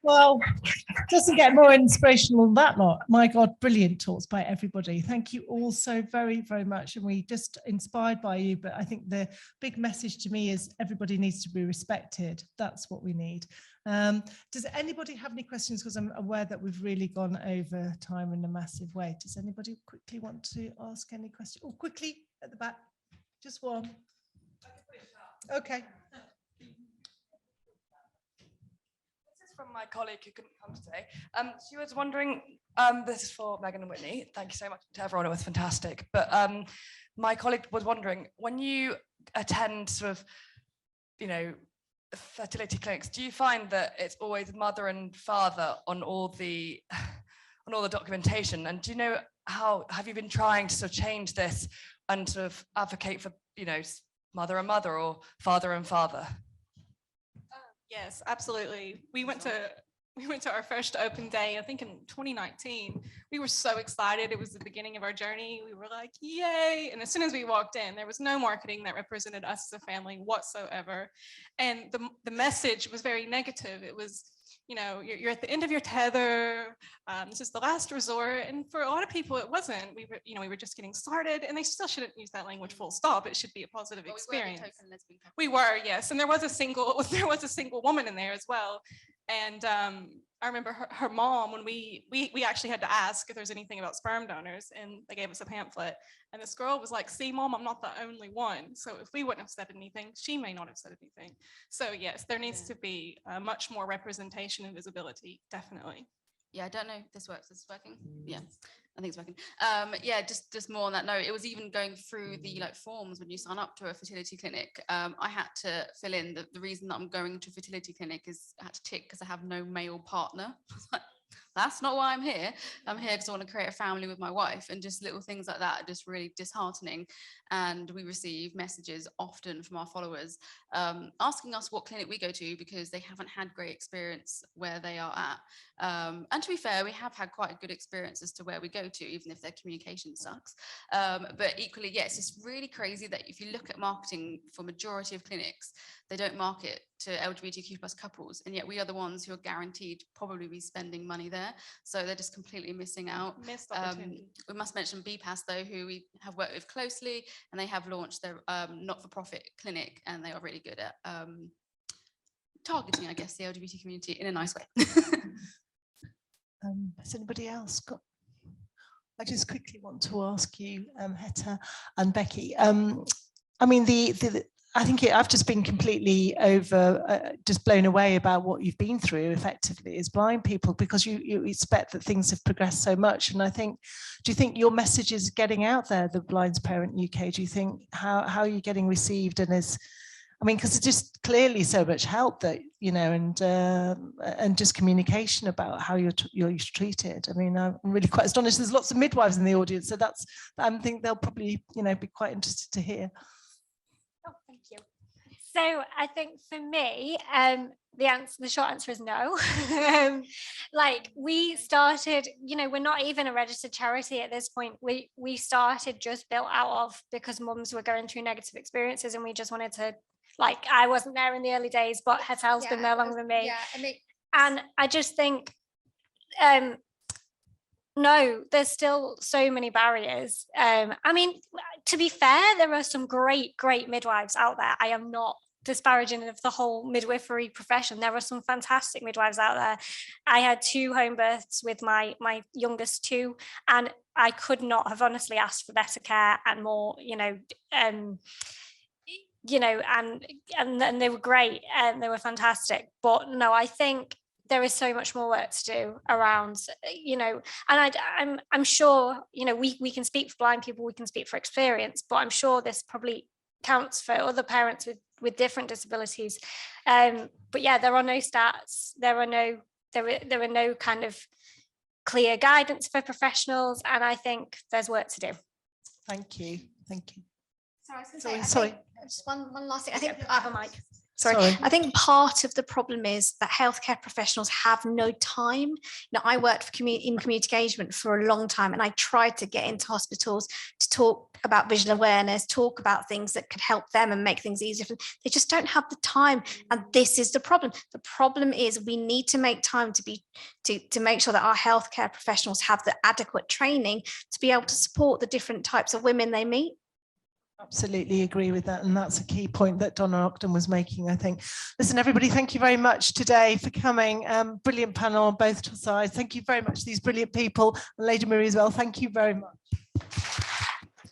Well, doesn't get more inspirational than that lot. My God, brilliant talks by everybody. Thank you all so very, very much. And we just inspired by you. But I think the big message to me is everybody needs to be respected. That's what we need. Does anybody have any questions? Because I'm aware that we've really gone over time in a massive way. Does anybody quickly want to ask any questions? Oh, quickly at the back. Just one. Okay. From my colleague who couldn't come today. She was wondering, this is for Megan and Whitney, thank you so much to everyone, it was fantastic, but my colleague was wondering, when you attend sort of, you know, fertility clinics, do you find that it's always mother and father on all the documentation? And do you know how, have you been trying to sort of change this and sort of advocate for, you know, mother and mother or father and father? Yes, absolutely. We went to our first open day, I think in 2019. We were so excited. It was the beginning of our journey. We were like, yay. And as soon as we walked in, there was no marketing that represented us as a family whatsoever. And the message was very negative. It was, you know, you're at the end of your tether. This is the last resort. And for a lot of people, it wasn't. We were just getting started, and they still shouldn't use that language full stop. It should be a positive experience. We were, yes. And there was a single woman in there as well. And I remember her mom, when we actually had to ask if there's anything about sperm donors, and they gave us a pamphlet. And this girl was like, see, Mom, I'm not the only one. So if we wouldn't have said anything, she may not have said anything. So yes, there needs to be much more representation and visibility, definitely. Yeah, I don't know if this works. Is this working? Yeah, I think it's working. Yeah, just more on that note, it was even going through the forms when you sign up to a fertility clinic. I had to fill in the reason that I'm going to a fertility clinic is I had to tick because I have no male partner. That's not why I'm here. I'm here because I want to create a family with my wife, and just little things like that are just really disheartening. And we receive messages often from our followers asking us what clinic we go to because they haven't had great experience where they are at. And to be fair, we have had quite a good experience as to where we go to, even if their communication sucks. But equally, yes, it's really crazy that if you look at marketing for majority of clinics, they don't market to LGBTQ plus couples, and yet we are the ones who are guaranteed probably be spending money there. So they're just completely missing out. Missed opportunity. We must mention BPAS though, who we have worked with closely, and they have launched their not-for-profit clinic, and they are really good at targeting, I guess, the LGBT community in a nice way. Has anybody else got? I just quickly want to ask you, Heta and Becky. I mean, I think I've just been completely just blown away about what you've been through effectively as blind people, because you expect that things have progressed so much. And I think, do you think your message is getting out there, the Blind Parent UK? Do you think, how are you getting received? And I mean, because it's just clearly so much help that, you know, and just communication about how you're treated. I mean, I'm really quite astonished. There's lots of midwives in the audience, so I think they'll probably, you know, be quite interested to hear. Oh, thank you. So I think for me, the short answer is no. Like, we started, you know, we're not even a registered charity at this point. We started just built out of because mums were going through negative experiences, and we just wanted to, like, I wasn't there in the early days, but Hetel's been there longer than me. Yeah, and I just think, no, there's still so many barriers. I mean, to be fair, there are some great midwives out there. I am not disparaging of the whole midwifery profession. There are some fantastic midwives out there. I had 2 home births with my youngest 2, and I could not have honestly asked for better care and more, and they were great and they were fantastic. But no, I think there is so much more work to do around, and I'm sure, we can speak for blind people, we can speak for experience, but I'm sure this probably counts for other parents with different disabilities. But yeah, there are no stats, there are no kind of clear guidance for professionals, and I think there's work to do. Thank you. Sorry, I was going to say, sorry. Just one last thing. I think I have a mic. Sorry. I think part of the problem is that healthcare professionals have no time. I worked for in community engagement for a long time, and I tried to get into hospitals to talk about visual awareness, talk about things that could help them and make things easier. They just don't have the time, and this is the problem. The problem is we need to make time to make sure that our healthcare professionals have the adequate training to be able to support the different types of women they meet. Absolutely agree with that, and that's a key point that Donna Ogden was making, I think. Listen, everybody, thank you very much today for coming. Brilliant panel on both sides. Thank you very much to these brilliant people, and Lady Marie as well. Thank you very much.